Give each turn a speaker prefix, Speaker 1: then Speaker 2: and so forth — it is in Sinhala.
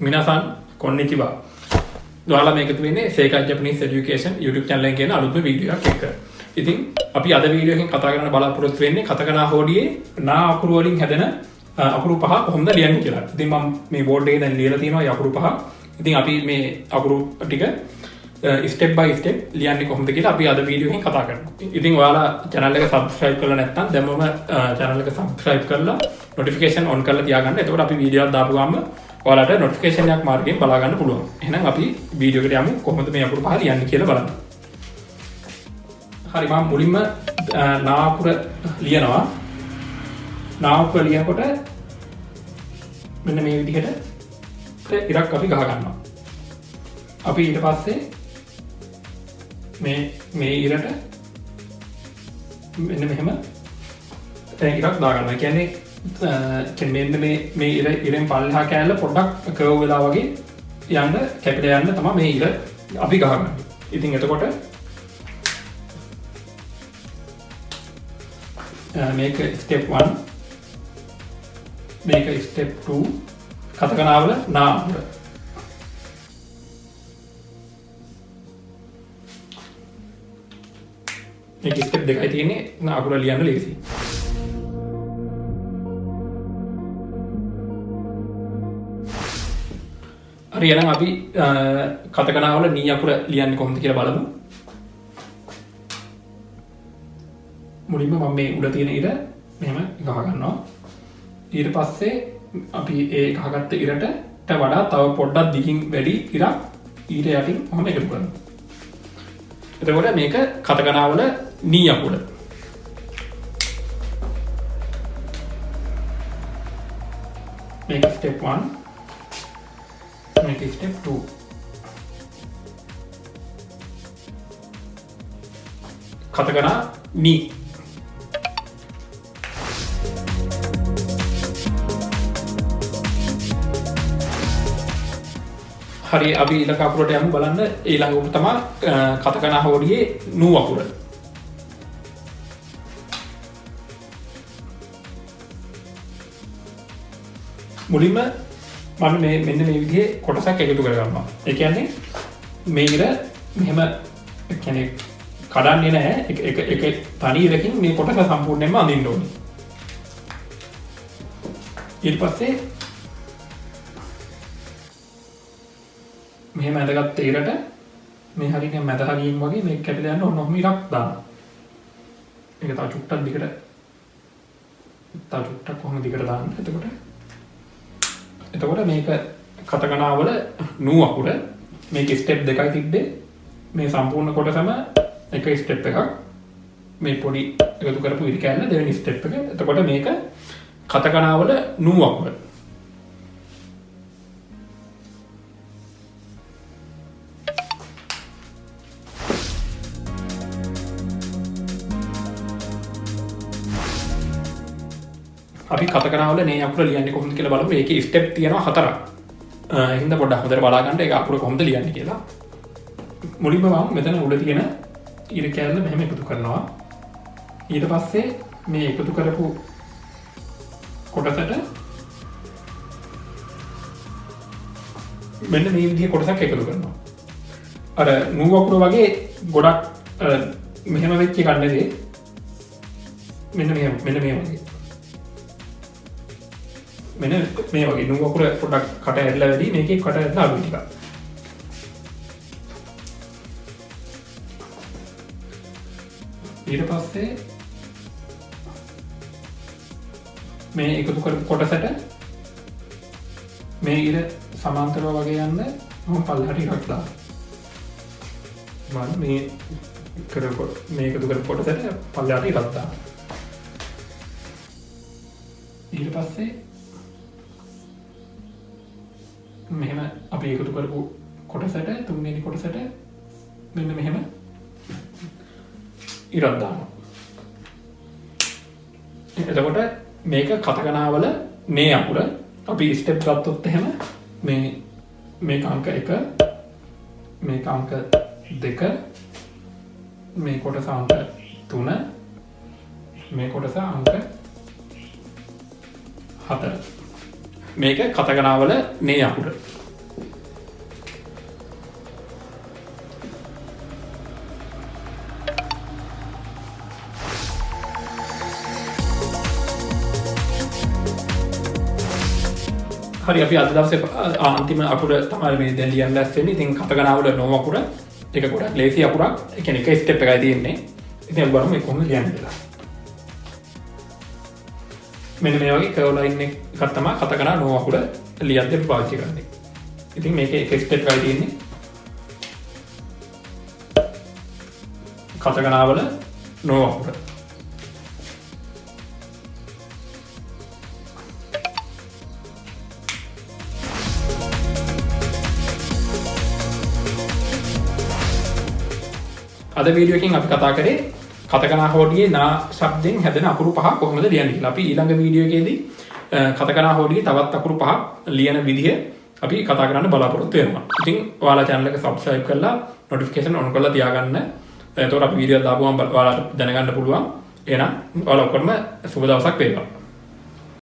Speaker 1: මිනාසන් කොන්නිචිවා. ඔයාලා මේකතු වෙන්නේ සේකා ජැපනීස් එඩියුකේෂන් YouTube channel එකේ කියන අලුත්ම වීඩියෝ එකක් එක්ක. ඉතින් අපි අද වීඩියෝ එකෙන් කතා කරන්න බලාපොරොත්තු වෙන්නේ කතකනා හෝඩියේ නා අකුරු වලින් හැදෙන අකුරු පහ කොහොමද ලියන්නේ කියලා. ඉතින් මම මේ බෝඩ් එකේ දැන් ලියලා තියෙනවා මේ අකුරු පහ. ඉතින් අපි මේ අකුරු ටික ස්ටෙප් බයි ස්ටෙප් ලියන්නේ කොහොමද කියලා අපි අද වීඩියෝ එකෙන් කතා කරනවා. ඉතින් ඔයාලා channel එක subscribe කරලා නැත්නම් දැන්ම channel එක subscribe කරලා notification on කරලා තියාගන්න. එතකොට අපි වීඩියෝ එකක් දාපු ගමන් ඔයාලට notification එකක් මාර්ගයෙන් බලා ගන්න පුළුවන්. එහෙනම් අපි වීඩියෝ එකට යමු කොහොමද මේ අකුරු පහ ලියන්නේ කියලා බලන්න. හරි මම මුලින්ම නා අකුර ලියනවා. නා අකුර ලියනකොට මෙන්න මේ විදිහට ඉරක් අපි ගහ ගන්නවා. අපි ඊට පස්සේ මේ ඉරට මෙන්න මෙහෙම ඉරක් දා ගන්නවා. කියන්නේ මෙන්න මේ ඉරෙන් පල්ලෙහා කෑල්ල පොඩ්ඩක් කර්ව් වෙලා වගේ යන්න කැපිලා යන්න තමයි මේ ඉර අපි ගහගන්නේ. ඉතින් එතකොට මේක step 1 මේක step 2 කතකනාවල නා අකුර. මේක step 2යි තියෙන්නේ නා අකුර ලියන්න ලේසි. හරි එහෙනම් අපි කතකනාවල නී අකුර ලියන්නේ කොහොමද කියලා බලමු. මුලින්ම මම මේ උඩ තියෙන ඉර මෙහෙම ගහ ගන්නවා. ඊට පස්සේ අපි ඒ ගහගත්ත ඉරට වඩා තව පොඩ්ඩක් දිගින් වැඩි ඉරක් ඊට යටින් මම එකතු කරනවා. එතකොට මේක කතකනාවල නී අකුර. මේක step 1 මේක step 2. කතකනා නී. හරි අපි ඊළඟ අකුරට යමු බලන්න. ඊළඟ උප තමයි කතකනා හෝඩියේ නූ අකුර. මුලින්ම මම මෙන්න මේ විදිහේ කොටසක් එකතු කරගන්නවා. ඒ කියන්නේ මේ ඉර මෙහෙම කියන්නේ කඩන්නේ නැහැ. එක තනි ඉරකින් මේ කොටස සම්පූර්ණයෙන්ම අඳින්න ඕනේ. ඊට පස්සේ මෙහෙම ඇඳගත්ත ඉරට මේ හරියට මැද හරියෙන් වගේ මේක කැපිලා යන ඔන්න ඔහොම ඉරක් දානවා. මේක තව චුට්ටක් කොහොම දිගට දාන්න. එතකොට මේක කතකනාවල නූ අකුර. මේක ස්ටෙප් 2යි තිබ්බේ. මේ සම්පූර්ණ කොටසම එක ස්ටෙප් එකක්. මේ පොඩි එකතු කරපු ඉරි කෑල්ල දෙවෙනි ස්ටෙප් එක. එතකොට මේක කතකනාවල නූ අකුර. අපි කතකනාවල නේ අකුර ලියන්නේ කොහොමද කියලා බලමු. ඒකේ ස්ටෙප් තියෙනවා 4ක්. එහෙනම් පොඩ්ඩක් හොඳට බලා ගන්න ඒක අකුර කොහොමද ලියන්නේ කියලා. මුලින්ම මම මෙතන උඩ තියෙන ඉර කෑල්ල මෙහෙම එකතු කරනවා. ඊට පස්සේ මේ එකතු කරපු කොටසට මෙන්න මේ විදිහේ කොටසක් එකතු කරනවා. අර නූ අකුර වගේ ගොඩක් මෙහෙම වෙච්ච එකක් නෙවෙයි. මෙන්න මේ වගේ. මෙන්න මේ වගේ නූ අකුර පොඩ්ඩක් කට ඇරලා වැඩි මේකේ කට ඇරලා අඩු ටිකක්. ඊට පස්සේ මේ එකතු කරපු කොටසට මේ ඉර සමාන්තරව වගේ යන්න මම පල්ලෙහාට ඉරක් දානවා. මම මේ එකතු කරපු කොටසට පල්ලෙහාට ඉරක් දානවා. ඊට පස්සේ මෙහෙම අපි එකතු කරපු කොටසට තුන්වෙනි කොටසට මෙන්න මෙහෙම ඉරක් දානවා. එතකොට මේක කතකනාවල නේ අකුර. අපි ස්ටෙප් ගත්තොත් එහෙම මේක අංක 1 මේක අංක 2 මේ කොටස අංක 3 මේ කොටස අංක 4. මේක කතකනාවල නේ අකුර. හරි අපි අද දවසේ අන්තිම අකුර තමයි මේ දැන් ලියන්න දැස් වෙන්නේ. ඉතින් කතගනාවල නෝ අකුර එක ගොඩක් ලේසි අකුරක්. ඒ කියන්නේ එක ස්ටෙප් එකයි තියෙන්නේ. ඉතින් අපි බලමු මේ කොහොමද ලියන්නේ කියලා. මෙන්න මේ වගේ කර්ව් ලයින් එකක් තමයි කතගනා නෝ අකුර ලියද්දී අපි පාවිච්චි කරන්නේ. ඉතින් මේකේ එක ස්ටෙප් එකයි තියෙන්නේ. කතගනාවල නෝ අකුර. අද වීඩියෝ එකකින් අපි කතා කරේ කතගනා හෝඩියේ නා ශබ්දෙන් හැදෙන අකුරු පහ කොහොමද ලියන්නේ කියලා. අපි ඊළඟ වීඩියෝ එකේදී කතගනා හෝඩියේ තවත් අකුරු පහ ලියන විදිහ අපි කතා කරන්න බලාපොරොත්තු වෙනවා. ඉතින් ඔයාලා channel එක subscribe කරලා notification on කරලා තියාගන්න. එතකොට අපි වීඩියෝ දාපුවම ඔයාලට දැනගන්න පුළුවන්. එහෙනම් ඔයාලා ඔක්කොම සුබ දවසක් වේවා.